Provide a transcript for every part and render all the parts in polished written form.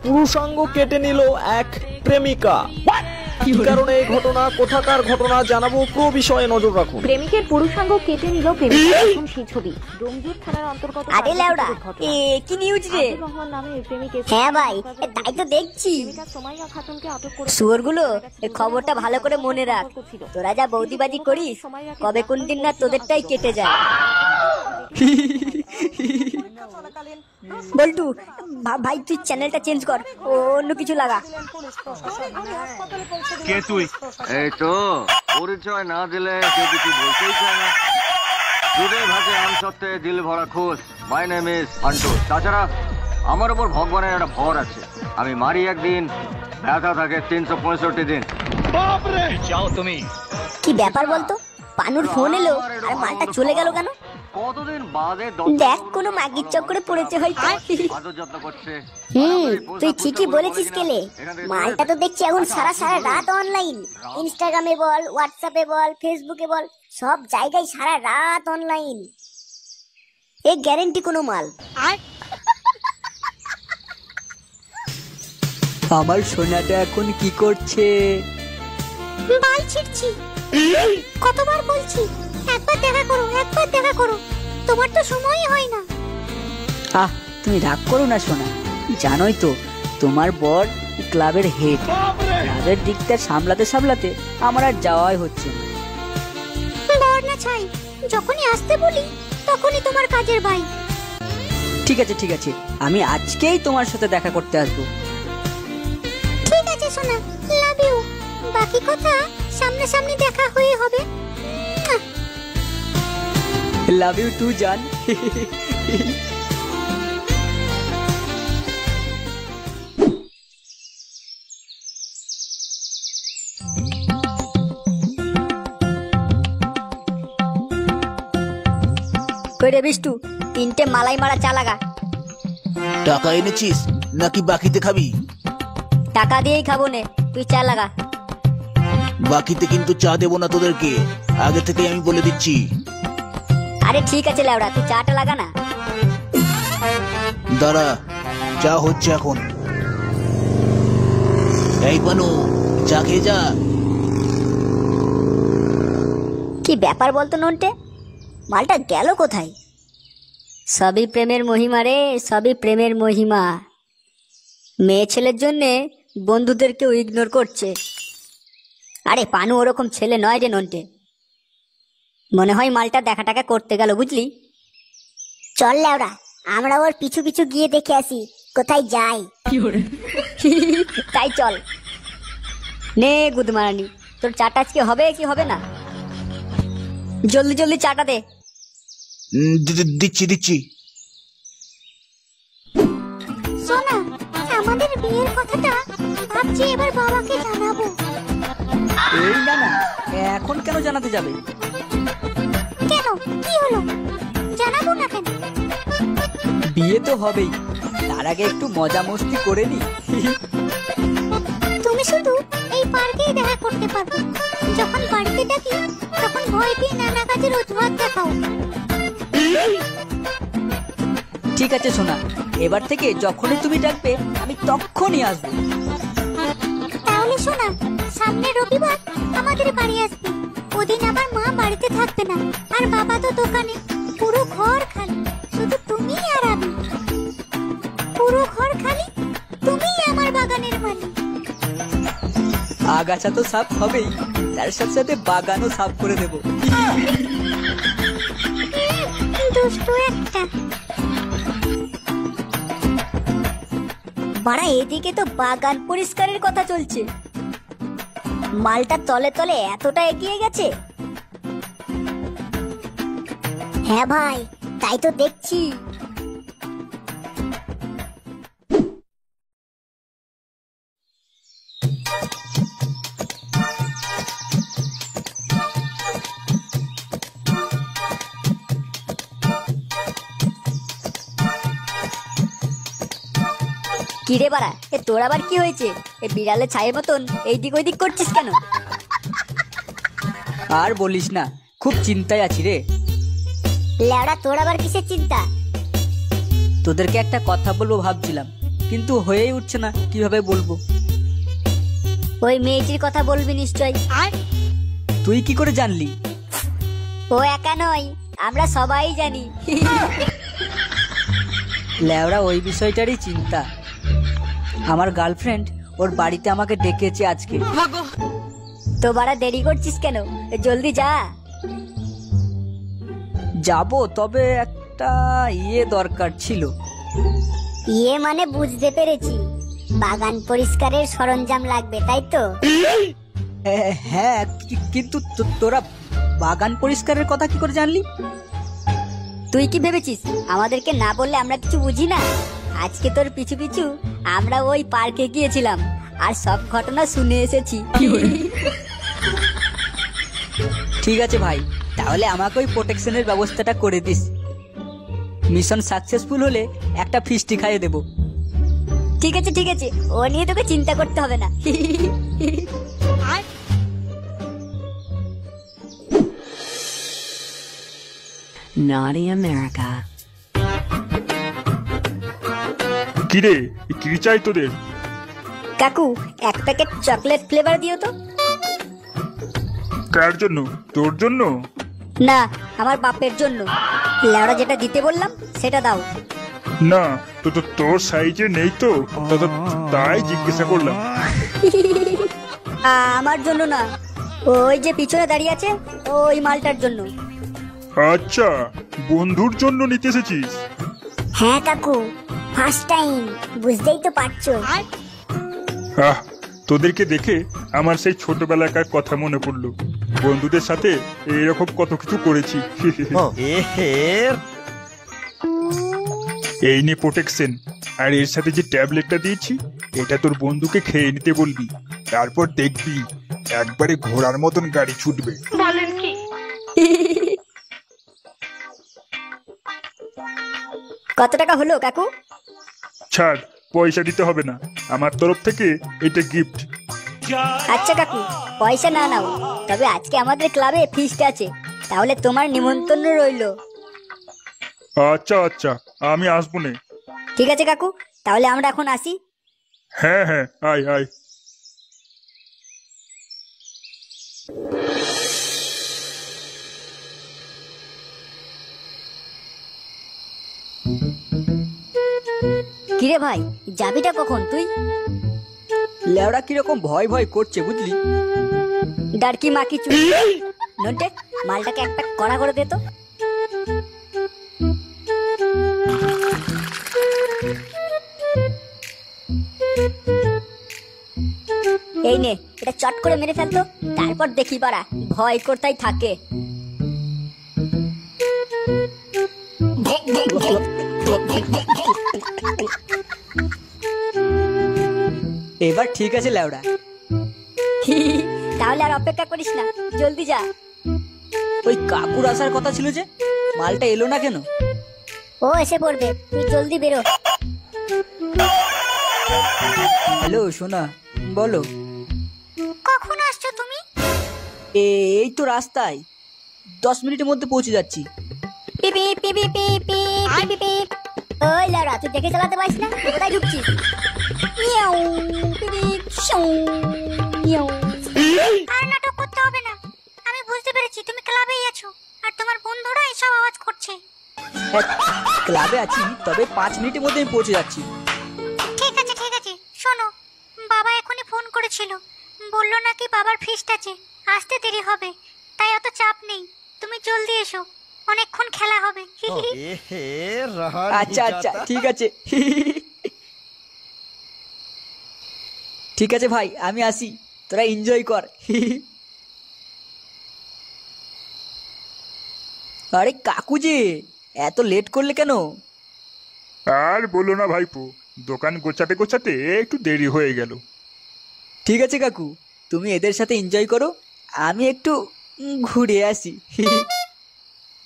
পুরুষাঙ্গ কেটে নিল এক প্রেমিকা। কি কারণে এই ঘটনা, কোথাকার ঘটনা জানাবো, পুরো বিষয়ে নজর রাখুন। প্রেমিকের পুরুষাঙ্গ কেটে নিল প্রেমিকা, এখন সেই ছবি ডোমজুর থানার অন্তর্গত। আরে লেওড়া, কি নিউজ রে? রহমান নামে এই প্রেমিকের। হ্যাঁ ভাই, তাই তো দেখছি। সোমাইয়া খাতুনকে আটক করে। শুয়োরগুলো, এই খবরটা ভালো করে মনে রাখ। তোরা যা বৌদিবাজি করিস, কবে কোন দিন না তোদেরটাই কেটে যায়। বল্টু ভাই, তুই চ্যানেলটা চেঞ্জ কর, অন্য কিছু লাগা। কে তুই? এই তো পরিচয় না দিলে কেউ কিছু বলতেই চায় না। দুধে ভাতে আম সত্ত্বে দিল ভরা খুশ। My name is Fantu. তাছাড়া আমার উপর ভগবানের একটা ভর আছে। আমি মারি একদিন, ব্যথা থাকে 365 দিন। যাও তুমি। কি ব্যাপার বলতো? পানুর ফোন এলো আর মালটা চলে গেল কেন? কতদিন বাদে দেখ, কোনো মাগির চক্করে পড়েছে হয়তো। আদর যত্ন করছে। তুই ঠিকই বলেছিস কেলে। মালটা তো দেখছি এখন সারা রাত অনলাইন। ইনস্টাগ্রামে বল, হোয়াটসঅ্যাপে বল, ফেসবুকে বল, সব জায়গায় সারা রাত অনলাইন। এ গ্যারেন্টি কোনো মাল। আমার সোনাটা এখন কি করছে? বাল ছিড়ছি। কতবার বলছি একবার দেখা করো, একবার দেখা করো, তোমার তো সময়ই হয় না। তুমি রাগ করো না সোনা, জানোই তো তোমার বর ক্লাবের হেড। ক্লাবের দিকটা সামলাতে আমার আর যাওয়াই হচ্ছে না। বর না চাই, যখনই আসতে বলি তখনই তোমার কাজের ভাই। ঠিক আছে, আমি আজকেই তোমার সাথে দেখা করতে আসবো। ঠিক আছে সোনা, লাভ ইউ। বাকি কথা সামনাসামনি দেখা হয়ে হবে। লাভ ইউ টু জান। কইরে বিষ্টু, 3টে মালাই মারা চা লাগা। টাকা এনেছিস নাকি বাকিতে খাবি? টাকা দিয়েই খাবো নে, তুই চা লাগা। বাকিতে কিন্তু চা দেবো না তোদেরকে, আগে থেকে আমি বলে দিচ্ছি। আরে ঠিক আছে লেওড়া, তুই চাটা লাগা না। দাঁড়া, চা হচ্ছে এখন। এই পানু, চা খেয়ে যা। কি ব্যাপার বলতো নন্টে, মালটা গেল কোথায়? সবই প্রেমের মহিমা রে, সবই প্রেমের মহিমা। মেয়ে ছেলের জন্যে বন্ধুদেরকেও ইগনোর করছে। আরে পানু ওরকম ছেলে নয় রে নন্টে। মনে হয় মালটা দেখা টাকা করতে গেল, বুঝলি? চল লেওড়া, আমরা ওর পিছু পিছু গিয়ে দেখে আসি কোথায় যাই। তাই চল। নে গুদমারানি, তোর চাটা আজকে হবে কি হবে না? জলদি চাটা দে। দিচ্ছি। সোনা, আমাদের বিয়ের কথাটা ভাবছি এবার বাবাকে জানাবো। এই না, এখন কেন জানাতে যাবে? কেন, কি হলো? জানাবো না কেন? বিয়ে তো হবেই, তার আগে একটু মজা মস্তি করে নি। তুমি শুধু এই পার্কেই দেখা করতে পারবে। যখন বাড়িতে ডাকি তখন ভয় পেয়ে নানা কাজের অজুহাত দেখাও। ঠিক আছে সোনা, এবার থেকে যখনই তুমি ডাকবে আমি তখনই আসবো। তাহলে সোনা, সামনের রবিবার আমাদের বাড়ি আসবে। ওদিন আমার মা বাড়িতে থাকবে না, আর বাবা তো দোকানে। পুরো ঘর খালি, শুধু তুমি আর আমি। পুরো ঘর খালি, তুমি আমার বাগানের মালিক। আগাছা তো সাফ হবেই, তার সাথে বাগানও সাফ করে দেবো। দুষ্টু একটা। বাড়া, এদিকে তো বাগান পরিষ্কারের কথা চলছে। মালটা তলে তলে এতটা এগিয়ে গেছে। হ্যাঁ ভাই, তাই তো দেখছি। কিরে বাড়া, তোর আবার কি হয়েছে? বিড়ালে ছায়ের মতন এইদিক ওইদিক করছিস কেন? আর বলিস না, খুব চিন্তায় আছি রে। লেওড়া, তোর আবার কিসের চিন্তা? তোদেরকে একটা কথা বলবো ভাবছিলাম। কিন্তু হয়েই উঠছে না, কিভাবে বলবো। ওই মেয়েটির কথা বলবি নিশ্চয়। তুই কি করে জানলি? ও একা নয়, আমরা সবাই জানি। ল্যাওড়া ওই বিষয়টারই চিন্তা। আমার গার্লফ্রেন্ড ওর বাড়িতে আমাকে ডেকেছে আজকে। তো বাড়া দেরি করছিস কেন? জলদি যা। যাবো, তবে একটা দরকার ছিল। মানে বুঝতে পেরেছি, বাগান পরিষ্কারের সরঞ্জাম লাগবে, তাই তো? হ্যাঁ, কিন্তু তোরা বাগান পরিষ্কারের কথা কি করে জানলি? তুই কি ভেবেছিস আমাদেরকে না বললে আমরা কিছু বুঝি না? আজকে তোর পিছু পিছু আমরা ওই পার্কে গিয়েছিলাম আর সব ঘটনা শুনে এসেছি। ঠিক আছে ভাই, তাহলে আমাকে ওই প্রোটেকশনের ব্যবস্থাটা করে দিস। মিশন সাকসেসফুল হলে একটা ফিস্টি খাইয়ে দেবো। ঠিক আছে ঠিক আছে, ও নিয়ে তোকে চিন্তা করতে হবে না। Naughty America. কিরে, কি চাই তোদের? কাকু, এক প্যাকেট চকলেট ফ্লেভার দিও তো। কার জন্য? তোর জন্য? না, আমার বাপের জন্য। লেওড়া যেটা দিতে বললাম সেটা দাও। না, তো তোর সাইজে নেই তো, তাই জিজ্ঞাসা করলাম। আমার জন্য না, ওই যে পিছনে দাঁড়িয়ে আছে ওই মালটার জন্য। আচ্ছা, বন্ধুর জন্য নিতে এসেছিস? হ্যাঁ কাকু, ফার্স্ট টাইম, বুঝতেই তো পারছো। আহ, তোদেরকে দেখে আমার সেই ছোটবেলাকার কথা মনে পড়লো। বন্ধুদের সাথে এরকম কত কিছু করেছি। এই নে প্রোটেকশন, আর এর সাথে যে ট্যাবলেটটা দিয়েছি, এটা তোর বন্ধুকে খেয়ে নিতে বলবি। তারপর দেখবি একবারে ঘোড়ার মতন গাড়ি ছুটবে। কত টাকা হলো কাকু? ছাড়, পয়সা দিতে হবে না, আমার তরফ থেকে এটা গিফট। আচ্ছা কাকু, পয়সা না নাও, তবে আজকে আমাদের ক্লাবে ফিস্ট আছে, তাহলে তোমার নিমন্ত্রণ রইলো। আচ্ছা আচ্ছা, আমি আসবো নে। ঠিক আছে কাকু, তাহলে আমরা এখন আসি। হ্যাঁ হ্যাঁ, আয় আয়। কিরে ভাই, যাবিটা কখন তুই? লেওড়া কিরকম ভয় ভয় করছে বুঝলি। ডারকি মাকি চু নন্টে, মালটাকে একটা কড়া করে দে তো। এই নে, এটা চট করে মেরে ফেলতো, তারপর দেখি পারা ভয় করতেই থাকে। এবার ঠিক আছে লেওড়া। তাহলে আর অপেক্ষা করিস না, জলদি যা। ওই কাকুর আসার কথা ছিল যে, মালটা এলো না কেন? ও এসে পড়বে, তুই জলদি বেরো। হ্যালো সোনা, বলো। কখন আসছো তুমি? এই তো রাস্তায়, 10 মিনিটের মধ্যে পৌঁছে যাচ্ছি। পিপি পিপি পিপি পিপি পিপ। ওই লাউরা, তুই দেখে চালাতে পারিস না? কোথায় ঢুকছিস? মিয়াও পিপি শু মিয়াও। আর নাটক করতে হবে না, আমি বুঝতে পেরেছি তুমি ক্লাবেই আছো আর তোমার বন্ধুরা এসব আওয়াজ করছে। ক্লাবে আছি, তবে 5 মিনিটের মধ্যে আমি পৌঁছে যাচ্ছি। ঠিক আছে ঠিক আছে, শোনো, বাবা এখনই ফোন করেছিল, বললো নাকি বাবার ফিস্ট আছে, আসতে দেরি হবে, তাই অত চাপ নেই, তুমি জলদি এসো, অনেকক্ষণ খেলা হবে। আচ্ছা আচ্ছা, ঠিক আছে। ঠিক আছে ভাই, আমি আসি, তোরা এনজয় কর। আরে কাকু যে, এত লেট করলে কেন? আর বলো না ভাইপো, দোকান গোছাতে গোছাতে একটু দেরি হয়ে গেল। ঠিক আছে কাকু, তুমি এদের সাথে এনজয় করো, আমি একটু ঘুরে আসি।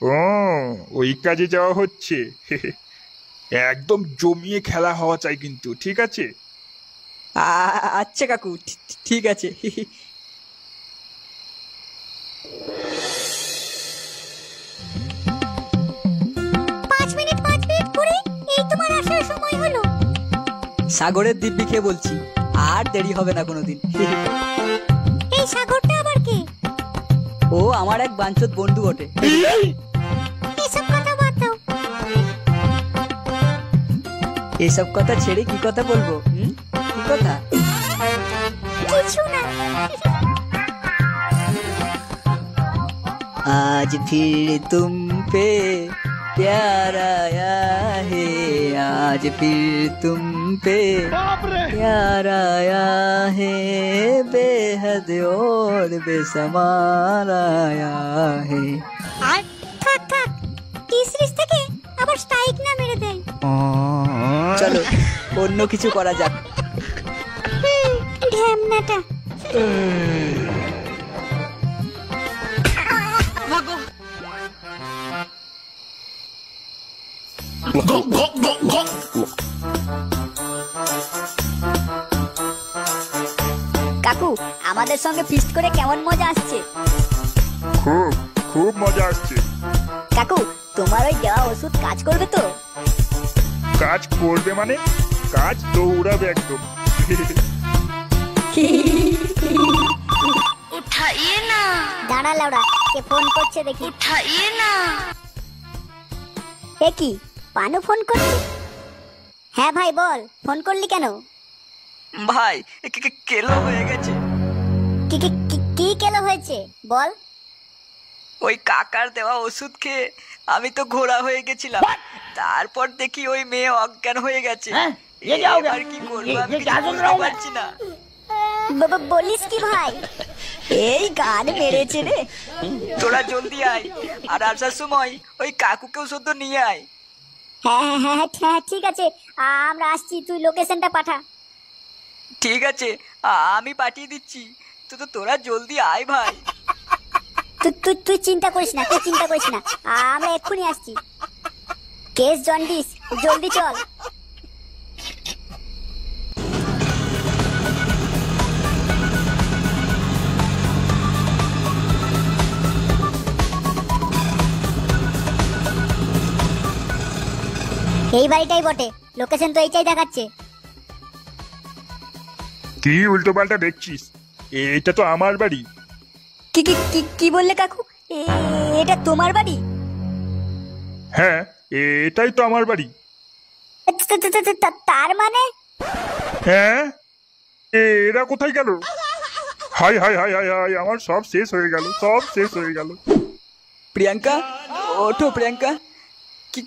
ও, ওই কাজে যাওয়া হচ্ছে। একদম জমিয়ে খেলা হওয়া চাই কিন্তু, ঠিক আছে? আচ্ছা কাকু, ঠিক আছে। 5 মিনিট করে এই তোমার আসার সময় হলো। সাগরের দিব্যি খেয়ে বলছি, আর দেরি হবে না কোনোদিন। এই সাগরটা আবার কে? ও আমার এক বাঞ্চত বন্ধু বটে। এসব কথা বাদ দাও। এসব কথা ছেড়ে কি কথা বলবো? কি কথা? কিছু না। आज फिर तुम पे प्यार आया है, आज फिर तुम पे प्यार आया है, बेहद और बेसमार आया है। আর থাক থাক, টি সিরিজ থেকে আবার স্ট্রাইক না মেরে দেয়। চলো অন্য কিছু করা যাক। ঢ্যামনাটা। কাকু আমাদের সঙ্গে ফিস্ট করে কেমন মজা আসছে? খুব খুব মজা আসছে। কাকু তোমার ওই দেওয়া ওষুধ কাজ করবে তো? কাজ করবে মানে কাজ দৌড়াবে একদম। উঠাইয়ে না। দাঁড়া লাউড়া, কে ফোন করছে দেখি। উঠাইয়ে না। এ কি পানু ফোন করছে? হ্যাঁ ভাই বল, ফোন করলি কেন? ভাই কেলো হয়ে গেছে। কি কি কি- কি কেলো হয়েছে বল? ওই কাকার দেওয়া ওষুধ খেয়ে আমি তো ঘোড়া হয়ে গেছিলাম, তারপর দেখি ওই মেয়ে অজ্ঞান হয়ে গেছে। এবার কি করবো আমি কিছু বুঝতে পারছি না। বলিস কি ভাই? এই গান মেরেছে রে। তোরা জলদি আয়, আর আসার সময় ওই কাকুকেও শুদ্ধ নিয়ে আয়। হ্যাঁ হ্যাঁ হ্যাঁ হ্যাঁ ঠিক আছে, আমরা আসছি, তুই লোকেশনটা পাঠা। ঠিক আছে আমি পাঠিয়ে দিচ্ছি, তো তোরা জলদি আয় ভাই। তুই তুই তুই চিন্তা করিস না, তুই চিন্তা করিস না, আমরা এক্ষুনি আসছি। কেস জন্ডিস, জলদি চল। এই বাড়িটাই বটে, লোকেশন তো এইটাই দেখাচ্ছে। কি উল্টো পাল্টা দেখছিস? এটা তো আমার বাড়ি। কি কি কি কি বললে কাকু? এটা তোমার বাড়ি? হ্যাঁ, এটাই তো আমার বাড়ি। তার মানে? হ্যাঁ, এরা কোথায় গেল? High hi hi hi high, আমার সব শেষ হয়ে গেল, সব শেষ হয়ে গেল। প্রিয়াঙ্কা, ওঠো প্রিয়াঙ্কা,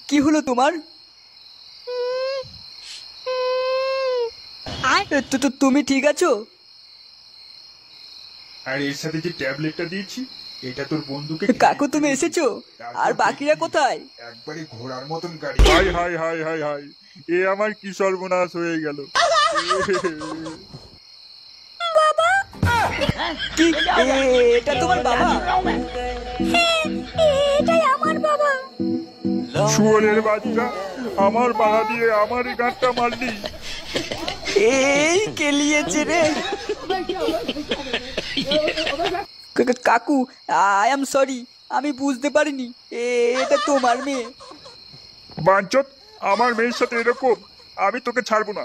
কি হলো তোমার? তুমি ঠিক আছো? আর এর সাথে যে ট্যাবলেটটা দিয়েছি, এটা তোর বন্ধুকে। কাকু তুমি এসেছো? আর বাকিরা কোথায়? একবারে ঘোড়ার মতন গাড়ি। Hi hi hi hi hi, এ আমার কি সর্বনাশ হয়ে গেল। কি এটা তোমার বাবা? এটাই আমার বাবা। শুয়োরের বাচ্চা, আমার বাধা দিয়ে আমার এই গাঁটটা মারলি। এই কেলিয়েছে রে। কাকু আই এম সরি, আমি বুঝতে পারিনি এটা তোমার মেয়ে। বাঞ্চত, আমার মেয়ের সাথে এরকম আমি তোকে ছাড়বো না।